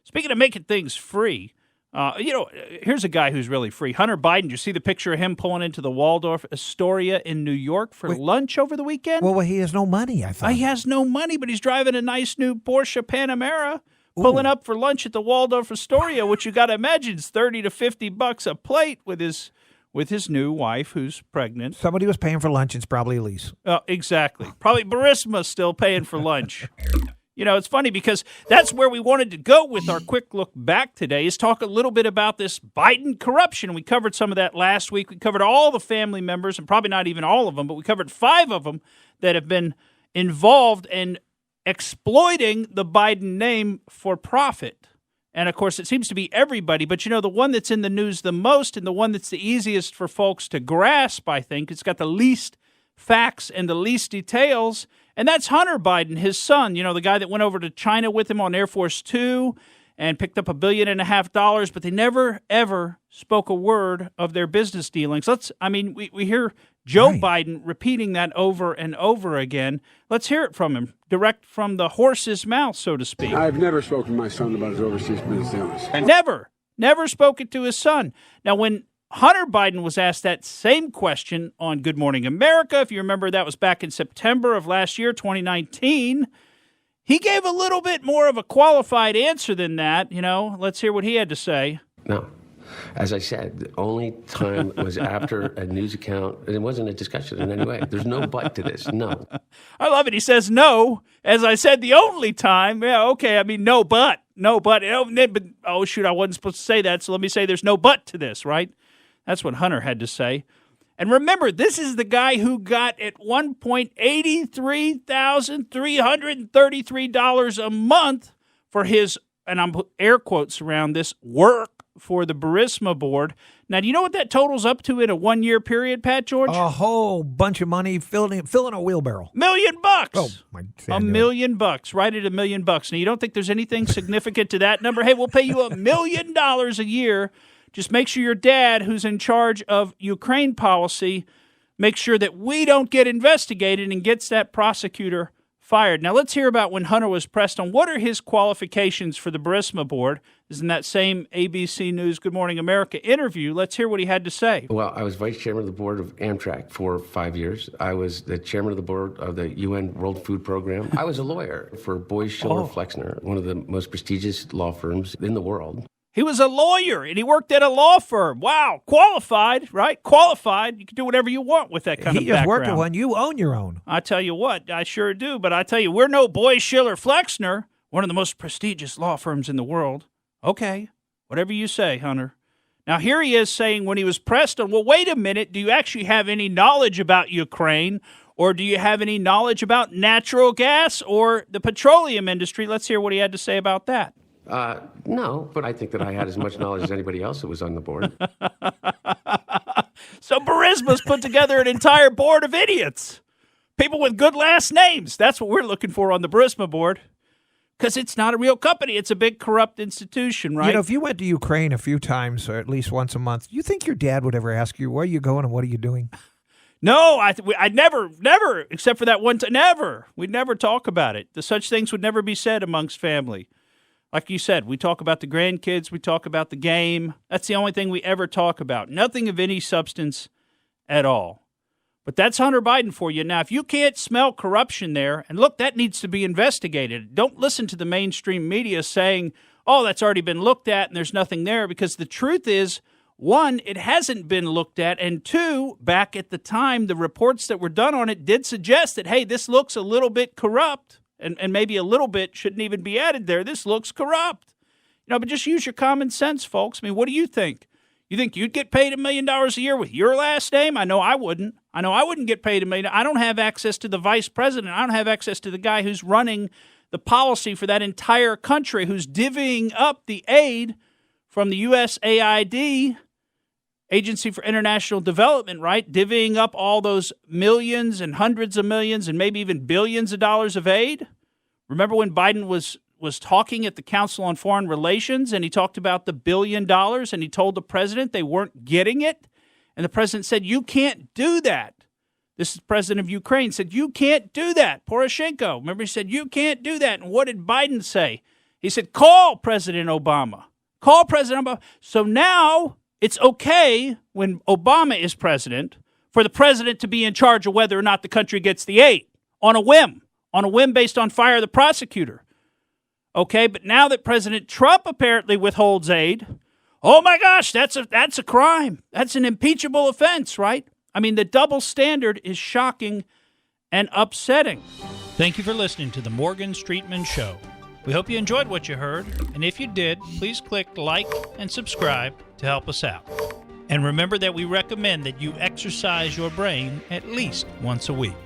Speaking of making things free, here's a guy who's really free. Hunter Biden, did you see the picture of him pulling into the Waldorf Astoria in New York for lunch over the weekend? Well, he has no money, I thought. He has no money, but he's driving a nice new Porsche Panamera, pulling up for lunch at the Waldorf Astoria, which you got to imagine is $30 to $50 a plate with his new wife who's pregnant. Somebody was paying for lunch. It's probably Elise. Exactly. Probably Burisma still paying for lunch. It's funny because that's where we wanted to go with our quick look back today, is talk a little bit about this Biden corruption. We covered some of that last week. We covered all the family members, and probably not even all of them, but we covered 5 of them that have been involved in exploiting the Biden name for profit. And, of course, it seems to be everybody. But, the one that's in the news the most and the one that's the easiest for folks to grasp, I think, it's got the least facts and the least details, and that's Hunter Biden, his son, the guy that went over to China with him on Air Force Two and picked up $1.5 billion, but they never, ever spoke a word of their business dealings. We hear Joe Biden repeating that over and over again. Let's hear it from him, direct from the horse's mouth, so to speak. I've never spoken to my son about his overseas business dealings. Never spoken to his son. Now, when Hunter Biden was asked that same question on Good Morning America, if you remember, that was back in September of last year, 2019. He gave a little bit more of a qualified answer than that. Let's hear what he had to say. No. As I said, the only time was after a news account, and it wasn't a discussion in any way. There's no but to this. No. I love it. He says no. As I said, the only time. Yeah, okay. No but. No but. Oh, shoot, I wasn't supposed to say that, so let me say there's no but to this, right? That's what Hunter had to say. And remember, this is the guy who got at one point $83,333 a month for his, and I'm air quotes around this, work for the Burisma board. Now, do you know what that totals up to in a 1-year period, Pat George? A whole bunch of money filling a wheelbarrow. $1 million. Oh, my God. $1 million. Right at $1 million. Now, you don't think there's anything significant to that number? Hey, we'll pay you $1 million a year. Just make sure your dad, who's in charge of Ukraine policy, makes sure that we don't get investigated and gets that prosecutor fired. Now, let's hear about when Hunter was pressed on what are his qualifications for the Burisma board. This is in that same ABC News Good Morning America interview. Let's hear what he had to say. Well, I was vice chairman of the board of Amtrak for 5 years. I was the chairman of the board of the UN World Food Program. I was a lawyer for Boies Schiller Flexner, one of the most prestigious law firms in the world. He was a lawyer, and he worked at a law firm. Wow, qualified, right? Qualified. You can do whatever you want with that kind of background. He just worked at one. You own your own. I tell you what, I sure do. But I tell you, we're no Boies Schiller Flexner, one of the most prestigious law firms in the world. Okay, whatever you say, Hunter. Now, here he is saying when he was pressed on, well, wait a minute, do you actually have any knowledge about Ukraine, or do you have any knowledge about natural gas or the petroleum industry? Let's hear what he had to say about that. No, but I think that I had as much knowledge as anybody else that was on the board. So Burisma's put together an entire board of idiots. People with good last names. That's what we're looking for on the Burisma board. Because it's not a real company. It's a big corrupt institution, right? If you went to Ukraine a few times, or at least once a month, you think your dad would ever ask you, where are you going and what are you doing? No, I never, except for that one time, never. We'd never talk about it. Such things would never be said amongst family. Like you said, we talk about the grandkids, we talk about the game. That's the only thing we ever talk about. Nothing of any substance at all. But that's Hunter Biden for you. Now, if you can't smell corruption there, and look, that needs to be investigated. Don't listen to the mainstream media saying, oh, that's already been looked at and there's nothing there, because the truth is, one, it hasn't been looked at, and two, back at the time, the reports that were done on it did suggest that, hey, this looks a little bit corrupt, and maybe a little bit shouldn't even be added there. This looks corrupt. But just use your common sense, folks. I mean, what do you think? You think you'd get paid $1 million a year with your last name? I know I wouldn't. I know I wouldn't get paid $1 million. I don't have access to the vice president. I don't have access to the guy who's running the policy for that entire country, who's divvying up the aid from the USAID, Agency for International Development, right? Divvying up all those millions and hundreds of millions and maybe even billions of dollars of aid. Remember when Biden was talking at the Council on Foreign Relations, and he talked about the $1 billion, and he told the president they weren't getting it? And the president said, you can't do that. This is the president of Ukraine, said, you can't do that. Poroshenko, remember, he said, you can't do that. And what did Biden say? He said, call President Obama. Call President Obama. So now it's okay when Obama is president for the president to be in charge of whether or not the country gets the aid on a whim based on fire the prosecutor. Okay, but now that President Trump apparently withholds aid, oh my gosh, that's a crime. That's an impeachable offense, right? I mean, the double standard is shocking and upsetting. Thank you for listening to the Morgan Streetman Show. We hope you enjoyed what you heard, and if you did, please click like and subscribe to help us out. And remember that we recommend that you exercise your brain at least once a week.